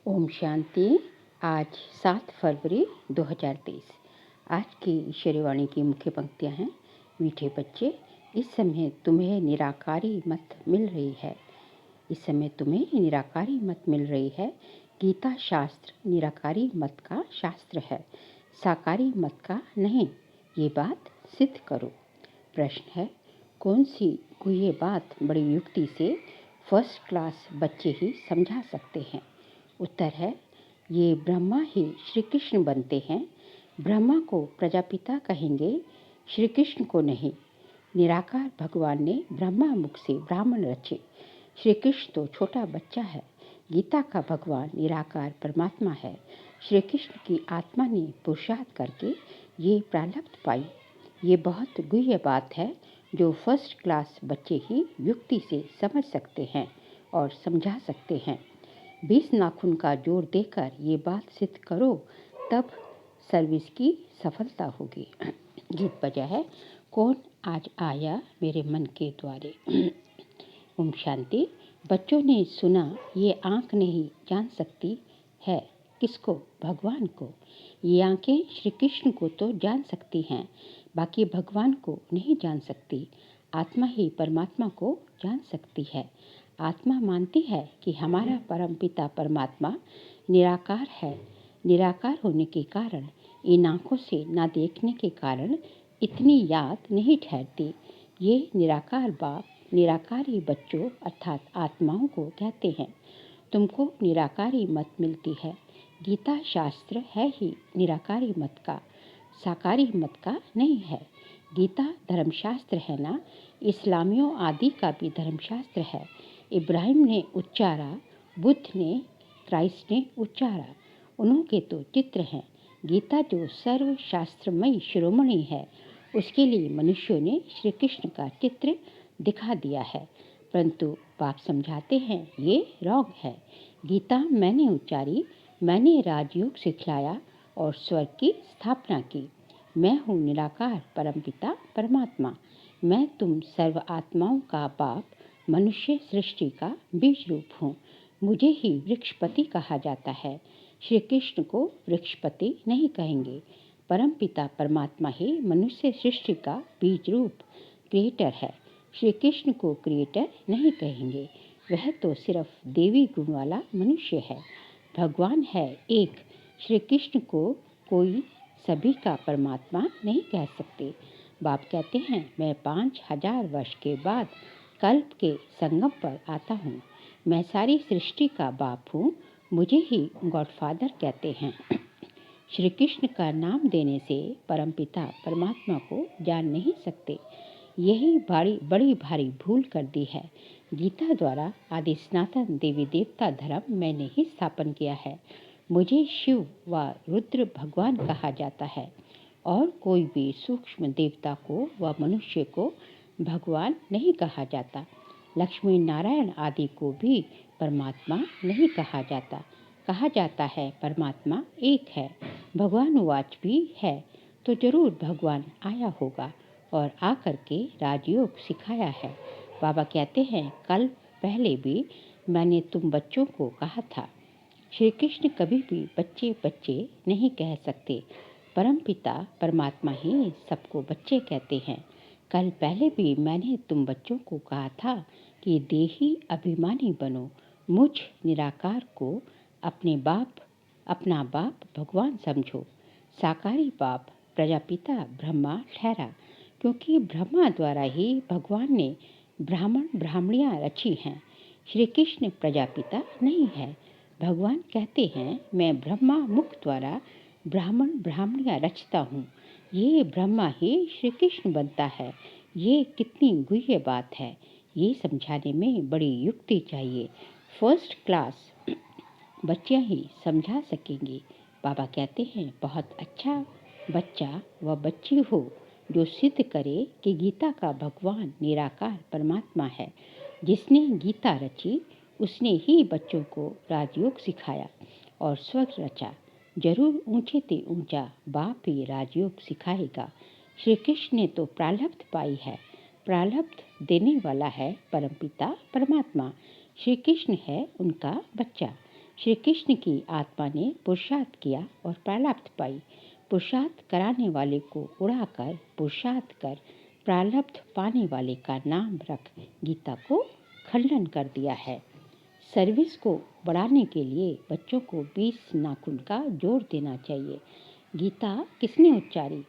ओम शांति। आज 7 फरवरी 2023। आज की ईश्वरीवाणी की मुख्य पंक्तियाँ हैं। मीठे बच्चे, इस समय तुम्हें निराकारी मत मिल रही है। इस समय तुम्हें निराकारी मत मिल रही है। गीता शास्त्र निराकारी मत का शास्त्र है, साकारी मत का नहीं। ये बात सिद्ध करो। प्रश्न है, कौन सी गुह्य बात बड़ी युक्ति से फर्स्ट क्लास बच्चे ही समझा सकते हैं? उत्तर है, ये ब्रह्मा ही श्री कृष्ण बनते हैं। ब्रह्मा को प्रजापिता कहेंगे, श्री कृष्ण को नहीं। निराकार भगवान ने ब्रह्मा मुख से ब्राह्मण रचे। श्री कृष्ण तो छोटा बच्चा है। गीता का भगवान निराकार परमात्मा है। श्री कृष्ण की आत्मा ने पुरुषार्थ करके ये प्रारब्ध पाई। ये बहुत गुह्य बात है जो फर्स्ट क्लास बच्चे ही युक्ति से समझ सकते हैं और समझा सकते हैं। 20 नाखून का जोर देकर ये बात सिद्ध करो, तब सर्विस की सफलता होगी। गीत बजा है, कौन आज आया मेरे मन के द्वारे। ओम शांति। बच्चों ने सुना, ये आँख नहीं जान सकती है किसको? भगवान को। ये आँखें श्री कृष्ण को तो जान सकती हैं, बाकी भगवान को नहीं जान सकती। आत्मा ही परमात्मा को जान सकती है। आत्मा मानती है कि हमारा परमपिता परमात्मा निराकार है। निराकार होने के कारण, इन आँखों से ना देखने के कारण इतनी याद नहीं ठहरती। ये निराकार बाप निराकारी बच्चों अर्थात आत्माओं को कहते हैं, तुमको निराकारी मत मिलती है। गीता शास्त्र है ही निराकारी मत का, साकारी मत का नहीं है। गीता धर्मशास्त्र है ना, इस्लामियों आदि का भी धर्मशास्त्र है। इब्राहिम ने उच्चारा, बुद्ध ने, क्राइस्ट ने उच्चारा, उनके तो चित्र हैं। गीता जो सर्वशास्त्रमयी शिरोमणि है, उसके लिए मनुष्यों ने श्री कृष्ण का चित्र दिखा दिया है, परंतु बाप समझाते हैं ये रॉन्ग है। गीता मैंने उच्चारी, मैंने राजयोग सिखलाया और स्वर्ग की स्थापना की। मैं हूँ निराकार परमपिता परमात्मा। मैं तुम सर्व आत्माओं का बाप, मनुष्य सृष्टि का बीज रूप हूँ। मुझे ही वृक्षपति कहा जाता है। श्री कृष्ण को वृक्षपति नहीं कहेंगे। परमपिता परमात्मा ही मनुष्य सृष्टि का बीज रूप क्रिएटर है। श्री कृष्ण को क्रिएटर नहीं कहेंगे, वह तो सिर्फ देवी गुण वाला मनुष्य है। भगवान है एक। श्री कृष्ण को कोई सभी का परमात्मा नहीं कह सकते। बाप कहते हैं, मैं 5000 वर्ष के बाद कल्प के संगम पर आता हूँ। मैं सारी सृष्टि का बाप हूँ। मुझे ही गॉडफादर कहते हैं। श्री कृष्ण का नाम देने से परमपिता परमात्मा को जान नहीं सकते। यही बड़ी भारी भूल कर दी है। गीता द्वारा आदि सनातन देवी देवता धर्म मैंने ही स्थापन किया है। मुझे शिव व रुद्र भगवान कहा जाता है और कोई भी सूक्ष्म देवता को व मनुष्य को भगवान नहीं कहा जाता। लक्ष्मी नारायण आदि को भी परमात्मा नहीं कहा जाता। कहा जाता है परमात्मा एक है। भगवान वाच भी है तो जरूर भगवान आया होगा और आकर के राजयोग सिखाया है। बाबा कहते हैं, कल पहले भी मैंने तुम बच्चों को कहा था। श्री कृष्ण कभी भी बच्चे बच्चे नहीं कह सकते। परमपिता परमात्मा ही सबको बच्चे कहते हैं। कल पहले भी मैंने तुम बच्चों को कहा था कि देही अभिमानी बनो, मुझ निराकार को अपना बाप भगवान समझो। साकारी बाप प्रजापिता ब्रह्मा ठहरा, क्योंकि ब्रह्मा द्वारा ही भगवान ने ब्राह्मण ब्राह्मणियाँ रची हैं। श्री कृष्ण प्रजापिता नहीं है। भगवान कहते हैं, मैं ब्रह्मा मुख द्वारा ब्राह्मण ब्राह्मणियाँ रचता हूँ। ये ब्रह्मा ही श्री कृष्ण बनता है। ये कितनी गुह्य बात है, ये समझाने में बड़ी युक्ति चाहिए। फर्स्ट क्लास बच्चियाँ ही समझा सकेंगी। बाबा कहते हैं, बहुत अच्छा बच्चा व बच्ची हो जो सिद्ध करे कि गीता का भगवान निराकार परमात्मा है। जिसने गीता रची उसने ही बच्चों को राजयोग सिखाया और स्वर्ग रचा। जरूर ऊंचे ते ऊंचा बाप ही राजयोग सिखाएगा। श्री कृष्ण ने तो प्रारब्ध पाई है। प्रारब्ध देने वाला है परमपिता परमात्मा। श्री कृष्ण है उनका बच्चा। श्री कृष्ण की आत्मा ने पुरुषार्थ किया और प्रारब्ध पाई। पुरुषार्थ कराने वाले को उड़ाकर पुरुषार्थ कर प्रारब्ध पाने वाले का नाम रख गीता को खंडन कर दिया है। सर्विस को बढ़ाने के लिए बच्चों को 20 नाखून का जोड़ देना चाहिए। गीता किसने उच्चारी?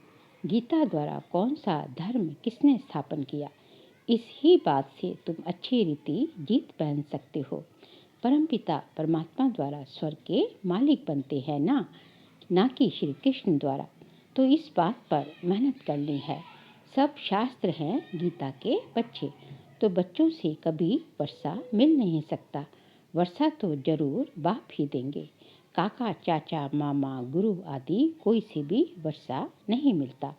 गीता द्वारा कौन सा धर्म किसने स्थापन किया? इस ही बात से तुम अच्छी रीति जीत पहन सकते हो। परमपिता परमात्मा द्वारा स्वर्ग के मालिक बनते हैं ना कि श्री कृष्ण द्वारा। तो इस बात पर मेहनत करनी है। सब शास्त्र हैं गीता के बच्चे, तो बच्चों से कभी वर्षा मिल नहीं सकता। वर्षा तो जरूर बाप ही देंगे। काका, चाचा, मामा, गुरु आदि कोई से भी वर्षा नहीं मिलता।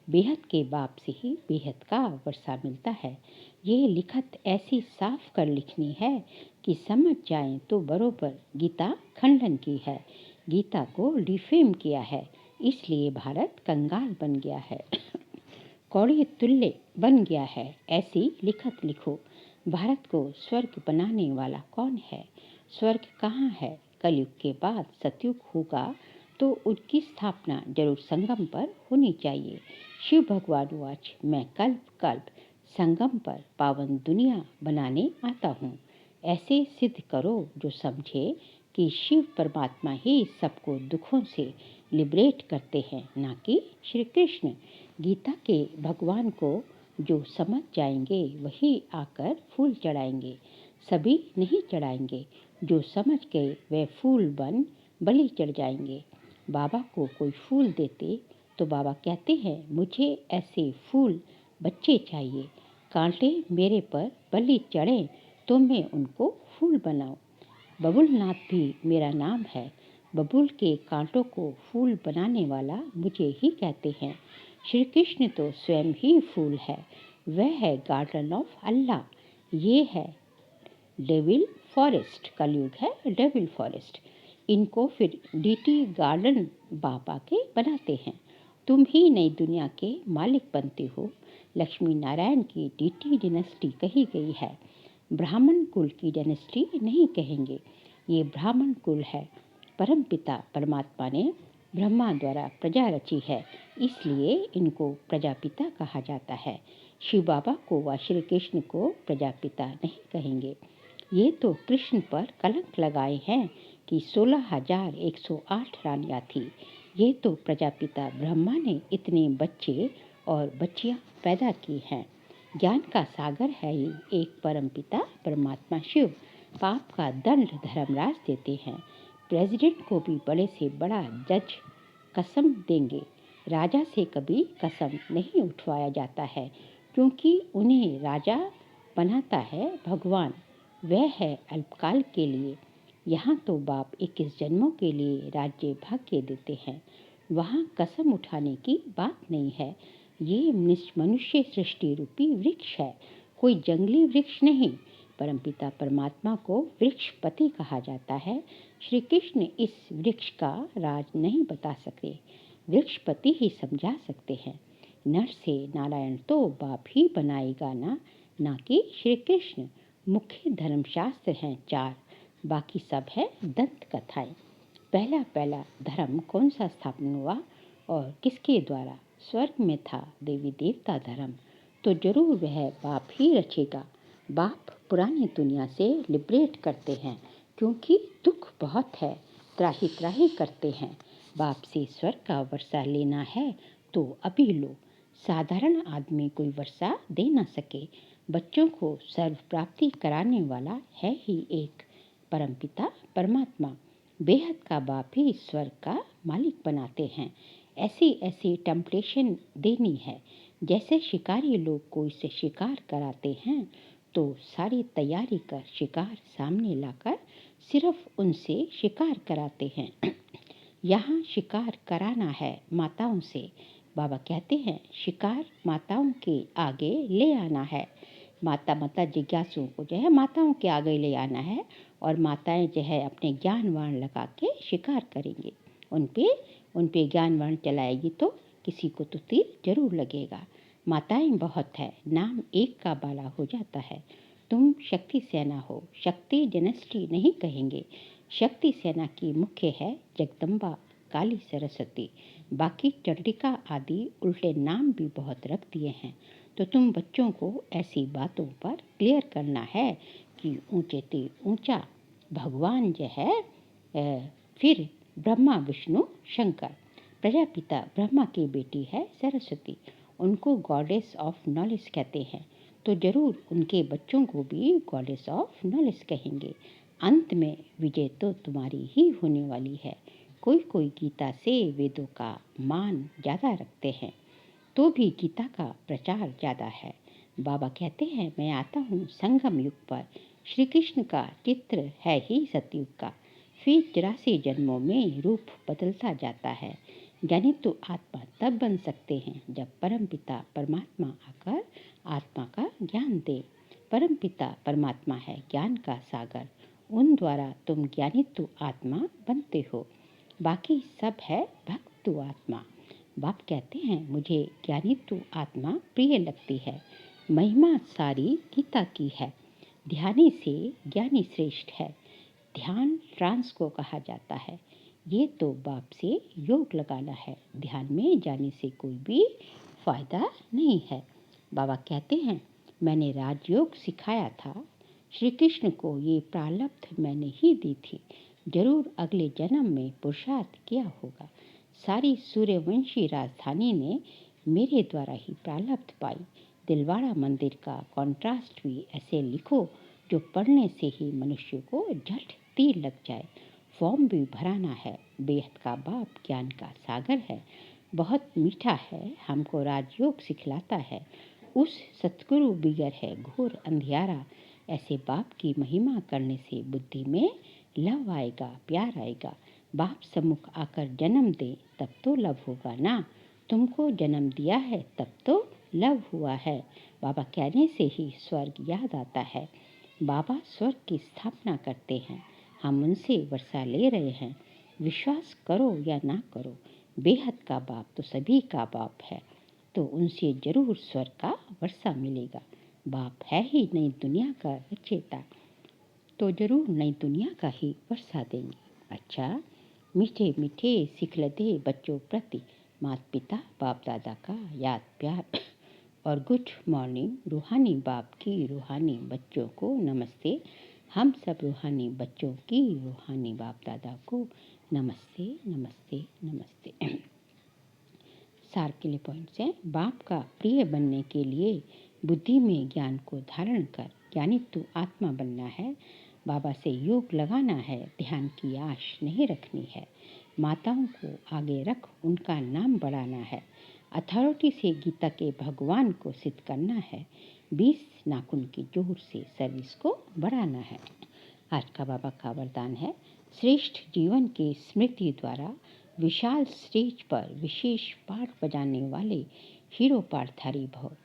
बेहद के बाप से ही बेहद का वर्षा मिलता है। ये लिखत ऐसी साफ कर लिखनी है कि समझ जाएं तो बरोबर गीता खंडन की है। गीता को डिफेम किया है, इसलिए भारत कंगाल बन गया है, कौड़े तुल्य बन गया है। ऐसी लिखत लिखो। भारत को स्वर्ग बनाने वाला कौन है? स्वर्ग कहाँ है? कलयुग के बाद सतयुग होगा तो उनकी स्थापना जरूर संगम पर होनी चाहिए। शिव भगवान वाच, मैं कल्प कल्प संगम पर पावन दुनिया बनाने आता हूँ। ऐसे सिद्ध करो जो समझे कि शिव परमात्मा ही सबको दुखों से लिबरेट करते हैं, ना कि श्री कृष्ण। गीता के भगवान को जो समझ जाएंगे वही आकर फूल चढ़ाएंगे। सभी नहीं चढ़ाएंगे। जो समझ गए वे फूल बन बलि चढ़ जाएंगे। बाबा को कोई फूल देते तो बाबा कहते हैं मुझे ऐसे फूल बच्चे चाहिए। कांटे मेरे पर बलि चढ़े तो मैं उनको फूल बनाऊं। बबुलनाथ भी मेरा नाम है। बबुल के कांटों को फूल बनाने वाला मुझे ही कहते हैं। श्री कृष्ण तो स्वयं ही फूल है। वह है गार्डन ऑफ अल्लाह। ये है डेविल फॉरेस्ट। कलयुग है डेविल फॉरेस्ट। इनको फिर डीटी गार्डन बाबा के बनाते हैं। तुम ही नई दुनिया के मालिक बनते हो। लक्ष्मी नारायण की डीटी डायनेस्टी कही गई है। ब्राह्मण कुल की डायनेस्टी नहीं कहेंगे। ये ब्राह्मण कुल है। परमपिता परमात्मा ने ब्रह्मा द्वारा प्रजा रची है, इसलिए इनको प्रजापिता कहा जाता है। शिव बाबा को व श्री कृष्ण को प्रजापिता नहीं कहेंगे। ये तो कृष्ण पर कलंक लगाए हैं कि 16,108 रानियां थी। ये तो प्रजापिता ब्रह्मा ने इतने बच्चे और बच्चियां पैदा की हैं। ज्ञान का सागर है ये एक परमपिता परमात्मा शिव। पाप का दंड धर्मराज देते हैं। प्रेसिडेंट को भी बड़े से बड़ा जज कसम देंगे। राजा से कभी कसम नहीं उठवाया जाता है, क्योंकि उन्हें राजा बनाता है भगवान। वह है अल्पकाल के लिए। यहाँ तो बाप 21 जन्मों के लिए राज्य भाग्य देते हैं। वहाँ कसम उठाने की बात नहीं है। ये मनुष्य सृष्टि रूपी वृक्ष है, कोई जंगली वृक्ष नहीं। परमपिता परमात्मा को वृक्षपति कहा जाता है। श्री कृष्ण इस वृक्ष का राज नहीं बता सकते, वृक्षपति ही समझा सकते हैं। नर से नारायण तो बाप ही बनाएगा ना कि श्री कृष्ण। मुख्य धर्मशास्त्र हैं 4, बाकी सब है दंत कथाएं। पहला धर्म कौन सा स्थापन हुआ और किसके द्वारा? स्वर्ग में था देवी देवता धर्म, तो जरूर वह बाप ही रचेगा। बाप पुरानी दुनिया से लिबरेट करते हैं, क्योंकि दुख बहुत है, त्राही त्राही करते हैं। बाप से स्वर्ग का वर्षा लेना है तो अभी लो। साधारण आदमी कोई वर्षा दे न सके। बच्चों को सर्व प्राप्ति कराने वाला है ही एक परमपिता परमात्मा। बेहद का बाप ही स्वर्ग का मालिक बनाते हैं। ऐसी टेम्पटेशन देनी है। जैसे शिकारी लोग कोई से शिकार कराते हैं तो सारी तैयारी कर शिकार सामने लाकर सिर्फ उनसे शिकार कराते हैं। यहाँ शिकार कराना है माताओं से। बाबा कहते हैं शिकार माताओं के आगे ले आना है। माता जिज्ञासुओं को जो है माताओं के आगे ले आना है, और माताएं जो है अपने ज्ञानवाण लगा के शिकार करेंगे। उन पे ज्ञानवाण चलाएगी तो किसी को तो तीर जरूर लगेगा। माताएं बहुत है, नाम एक का बाला हो जाता है। तुम शक्ति सेना हो, शक्ति डायनेस्टी नहीं कहेंगे। शक्ति सेना की मुख्य है जगदम्बा काली सरस्वती। बाकी चंडिका आदि उल्टे नाम भी बहुत रख दिए हैं। तो तुम बच्चों को ऐसी बातों पर क्लियर करना है कि ऊंचे ते ऊंचा भगवान जो है, फिर ब्रह्मा विष्णु शंकर। प्रजापिता ब्रह्मा की बेटी है सरस्वती, उनको गॉडेस ऑफ नॉलेज कहते हैं। तो जरूर उनके बच्चों को भी गॉडेस ऑफ नॉलेज कहेंगे। अंत में विजय तो तुम्हारी ही होने वाली है। कोई कोई गीता से वेदों का मान ज़्यादा रखते हैं, तो भी गीता का प्रचार ज़्यादा है। बाबा कहते हैं, मैं आता हूँ संगम युग पर। श्री कृष्ण का चित्र है ही सतयुग का। फिर 84 जन्मों में रूप बदलता जाता है। ज्ञानी तो आत्मा तब बन सकते हैं जब परमपिता परमात्मा आकर आत्मा का ज्ञान दे। परमपिता परमात्मा है ज्ञान का सागर, उन द्वारा तुम ज्ञानी तो आत्मा बनते हो। बाकी सब है भक्त आत्मा। बाप कहते हैं, मुझे ज्ञानी तो आत्मा प्रिय लगती है। महिमा सारी गीता की है। ध्यानी से ज्ञानी श्रेष्ठ है। ध्यान ट्रांस को कहा जाता है। ये तो बाप से योग लगाना है। ध्यान में जाने से कोई भी फायदा नहीं है। बाबा कहते हैं, मैंने राजयोग सिखाया था। श्री कृष्ण को ये प्रारब्ध मैंने ही दी थी। जरूर अगले जन्म में पुरुषार्थ किया होगा। सारी सूर्यवंशी राजधानी ने मेरे द्वारा ही प्रारब्ध पाई। दिलवाड़ा मंदिर का कॉन्ट्रास्ट भी ऐसे लिखो जो पढ़ने से ही मनुष्य को झट तीर लग जाए। फॉर्म भी भराना है। बेहद का बाप ज्ञान का सागर है, बहुत मीठा है, हमको राजयोग सिखलाता है। उस सतगुरु बिगर है घोर अंधियारा। ऐसे बाप की महिमा करने से बुद्धि में लव आएगा, प्यार आएगा। बाप सम्मुख आकर जन्म दे तब तो लव होगा ना। तुमको जन्म दिया है तब तो लव हुआ है। बाबा कहने से ही स्वर्ग याद आता है। बाबा स्वर्ग की स्थापना करते हैं, हम उनसे वर्षा ले रहे हैं। विश्वास करो या ना करो, बेहद का बाप तो सभी का बाप है, तो उनसे जरूर स्वर्ग का वर्षा मिलेगा। बाप है ही नई दुनिया का रचयिता, तो जरूर नई दुनिया का ही वर्षा देंगे। अच्छा, मीठे मीठे सिखलते बच्चों प्रति माता पिता बाप दादा का याद प्यार और गुड मॉर्निंग। रूहानी बाप की रूहानी बच्चों को नमस्ते। हम सब रूहानी बच्चों की रूहानी बाप दादा को नमस्ते नमस्ते नमस्ते। सार के लिए पॉइंट्स हैं। बाप का प्रिय बनने के लिए बुद्धि में ज्ञान को धारण कर ज्ञानी तो आत्मा बनना है। बाबा से योग लगाना है, ध्यान की आश नहीं रखनी है। माताओं को आगे रख उनका नाम बढ़ाना है। अथॉरिटी से गीता के भगवान को सिद्ध करना है। 20 नाखून की जोर से सर्विस को बढ़ाना है। आज का बाबा का वरदान है, श्रेष्ठ जीवन की स्मृति द्वारा विशाल स्टेज पर विशेष पाठ बजाने वाले हीरो पाठधारी भव।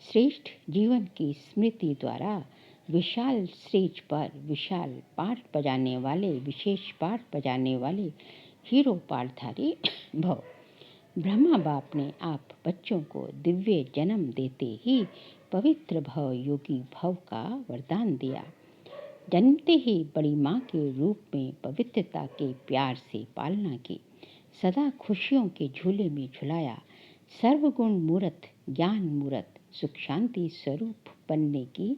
श्रेष्ठ जीवन की स्मृति द्वारा विशाल स्टेज पर विशाल पाठ बजाने वाले विशेष पाठ बजाने वाले हीरो पाठधारी भव। ब्रह्मा बाप ने आप बच्चों को दिव्य जन्म देते ही पवित्र भव योगी भव का वरदान दिया। जन्मते ही बड़ी माँ के रूप में पवित्रता के प्यार से पालना की। सदा खुशियों के झूले में झुलाया। सर्वगुण मूर्त ज्ञान मूर्त सुख शांति स्वरूप बनने की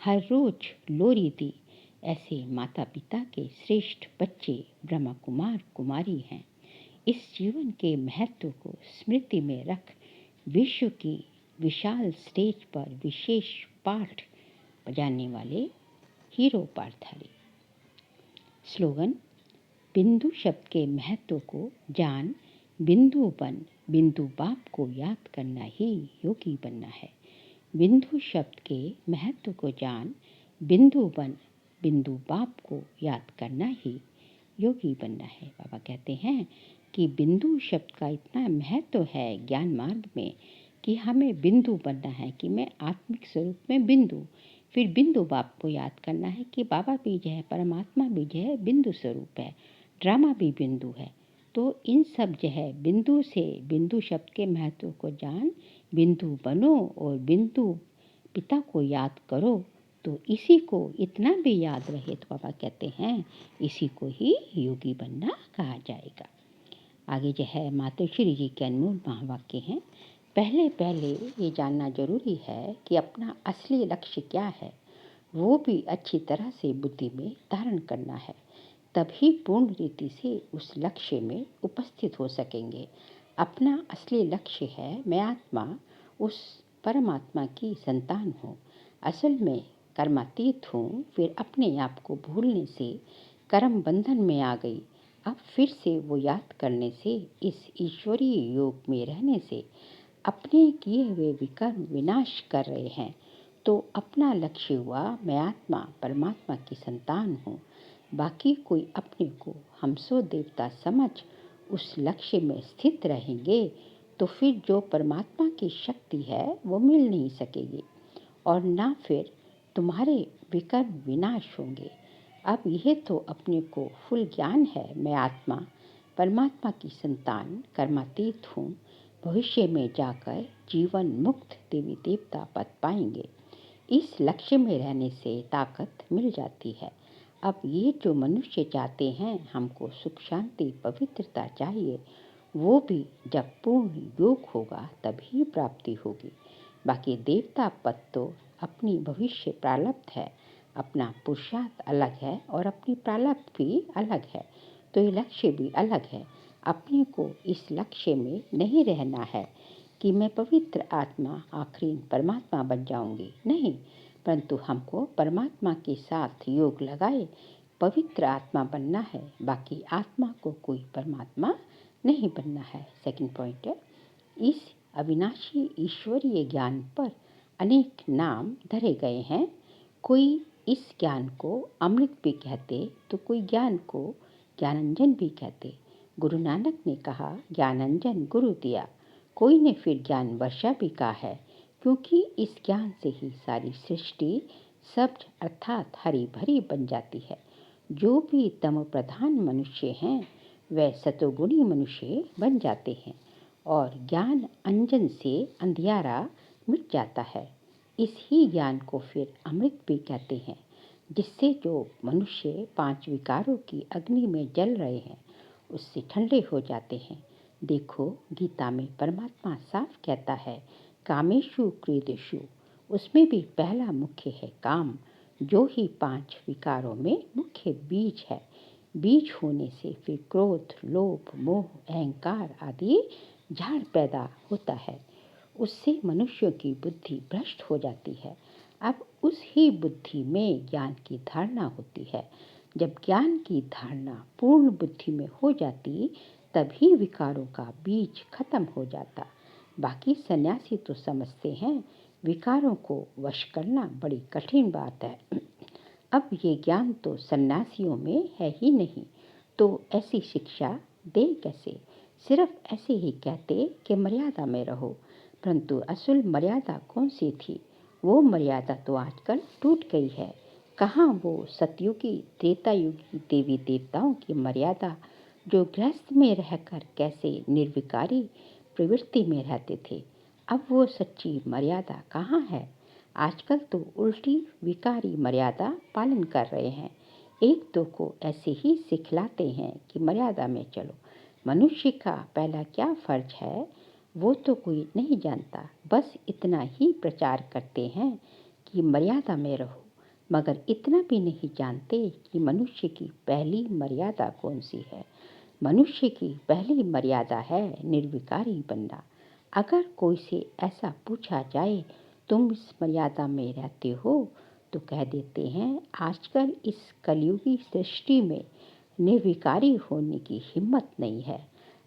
हर रोज लोरी दी। ऐसे माता पिता के श्रेष्ठ बच्चे ब्रह्मा कुमार कुमारी हैं। इस जीवन के महत्व को स्मृति में रख विश्व की विशाल स्टेज पर विशेष पाठ बजाने वाले हीरो पाठधारी। स्लोगन, बिंदु शब्द के महत्व को जान, बिंदु बन, बिंदु बाप को याद करना ही योगी बनना है। बिंदु शब्द के महत्व को जान, बिंदु बन, बिंदु बाप को याद करना ही योगी बनना है। बाबा कहते हैं कि बिंदु शब्द का इतना महत्व है ज्ञान मार्ग में कि हमें बिंदु बनना है कि मैं आत्मिक स्वरूप में बिंदु, फिर बिंदु बाप को याद करना है कि बाबा बीज है, परमात्मा बीज है, बिंदु स्वरूप है, ड्रामा भी बिंदु है। तो इन सब जो है बिंदु से बिंदु शब्द के महत्व को जान, बिंदु बनो और बिंदु पिता को याद करो, तो इसी को इतना भी याद रहे तो पापा कहते हैं इसी को ही योगी बनना कहा जाएगा। आगे जो है मातोश्री जी के अनमोल महावाक्य हैं। पहले पहले ये जानना जरूरी है कि अपना असली लक्ष्य क्या है, वो भी अच्छी तरह से बुद्धि में धारण करना है, तभी पूर्ण रीति से उस लक्ष्य में उपस्थित हो सकेंगे। अपना असली लक्ष्य है मैं आत्मा उस परमात्मा की संतान हूँ, असल में कर्मातीत हूँ। फिर अपने आप को भूलने से कर्म बंधन में आ गई। अब फिर से वो याद करने से, इस ईश्वरीय योग में रहने से अपने किए हुए विकर्म विनाश कर रहे हैं। तो अपना लक्ष्य हुआ मैं आत्मा परमात्मा की संतान हूँ। बाकी कोई अपने को हमसो देवता समझ उस लक्ष्य में स्थित रहेंगे तो फिर जो परमात्मा की शक्ति है वो मिल नहीं सकेगी और ना फिर तुम्हारे विकर्म विनाश होंगे। अब यह तो अपने को फुल ज्ञान है मैं आत्मा परमात्मा की संतान कर्मातीत हूँ। भविष्य में जाकर जीवन मुक्त देवी देवता पद पाएंगे। इस लक्ष्य में रहने से ताकत मिल जाती है। अब ये जो मनुष्य चाहते हैं हमको सुख शांति पवित्रता चाहिए, वो भी जब पूर्ण योग होगा तभी प्राप्ति होगी। बाकी देवता पद तो अपनी भविष्य प्रारब्ध है, अपना पुरुषार्थ अलग है और अपनी प्रारब्ध भी अलग है, तो ये लक्ष्य भी अलग है। अपने को इस लक्ष्य में नहीं रहना है कि मैं पवित्र आत्मा आखिरी परमात्मा बन जाऊंगी, नहीं, परंतु हमको परमात्मा के साथ योग लगाए पवित्र आत्मा बनना है। बाकी आत्मा को कोई परमात्मा नहीं बनना है। सेकंड पॉइंट है, इस अविनाशी ईश्वरीय ज्ञान पर अनेक नाम धरे गए हैं। कोई इस ज्ञान को अमृत भी कहते तो कोई ज्ञान को ज्ञानंजन भी कहते। गुरु नानक ने कहा ज्ञानंजन गुरु दिया, कोई ने फिर ज्ञान वर्षा भी कहा है, क्योंकि इस ज्ञान से ही सारी सृष्टि सब्ज अर्थात हरी भरी बन जाती है। जो भी तम प्रधान मनुष्य हैं वह सतोगुणी मनुष्य बन जाते हैं और ज्ञान अंजन से अंधियारा मिट जाता है। इस ही ज्ञान को फिर अमृत भी कहते हैं, जिससे जो मनुष्य 5 विकारों की अग्नि में जल रहे हैं उससे ठंडे हो जाते हैं। देखो गीता में परमात्मा साफ कहता है कामेषु क्रीडेषु, उसमें भी पहला मुख्य है काम, जो ही 5 विकारों में मुख्य बीज है। बीज होने से फिर क्रोध लोभ मोह अहंकार आदि झाड़ पैदा होता है। उससे मनुष्यों की बुद्धि भ्रष्ट हो जाती है। अब उस ही बुद्धि में ज्ञान की धारणा होती है। जब ज्ञान की धारणा पूर्ण बुद्धि में हो जाती तभी विकारों का बीज खत्म हो जाता। बाकी सन्यासी तो समझते हैं विकारों को वश करना बड़ी कठिन बात है। अब ये ज्ञान तो सन्यासियों में है ही नहीं, तो ऐसी शिक्षा दे कैसे? सिर्फ ऐसे ही कहते कि मर्यादा में रहो, परंतु असल मर्यादा कौन सी थी? वो मर्यादा तो आजकल टूट गई है। कहाँ वो सतयुगी त्रेता युगी देवी देवताओं की मर्यादा, जो गृहस्थ में रहकर कैसे निर्विकारी प्रवृत्ति में रहते थे। अब वो सच्ची मर्यादा कहाँ है? आजकल तो उल्टी विकारी मर्यादा पालन कर रहे हैं। एक दो को ऐसे ही सिखलाते हैं कि मर्यादा में चलो। मनुष्य का पहला क्या फर्ज है वो तो कोई नहीं जानता, बस इतना ही प्रचार करते हैं कि मर्यादा में रहो, मगर इतना भी नहीं जानते कि मनुष्य की पहली मर्यादा कौन सी है। मनुष्य की पहली मर्यादा है निर्विकारी बनना। अगर कोई से ऐसा पूछा जाए तुम इस मर्यादा में रहते हो, तो कह देते हैं आजकल इस कलयुगी सृष्टि में निर्विकारी होने की हिम्मत नहीं है।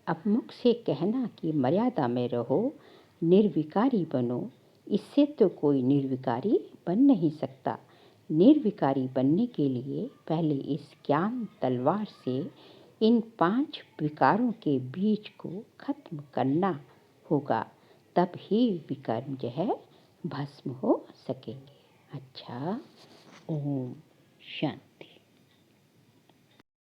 अब मुख से कहना कि मर्यादा में रहो निर्विकारी बनो, इससे तो कोई निर्विकारी बन नहीं सकता। निर्विकारी बनने के लिए पहले इस ज्ञान तलवार से इन 5 विकारों के बीज को खत्म करना होगा, तब ही विकर्म जो है भस्म हो सकेंगे। अच्छा, ओम शांति।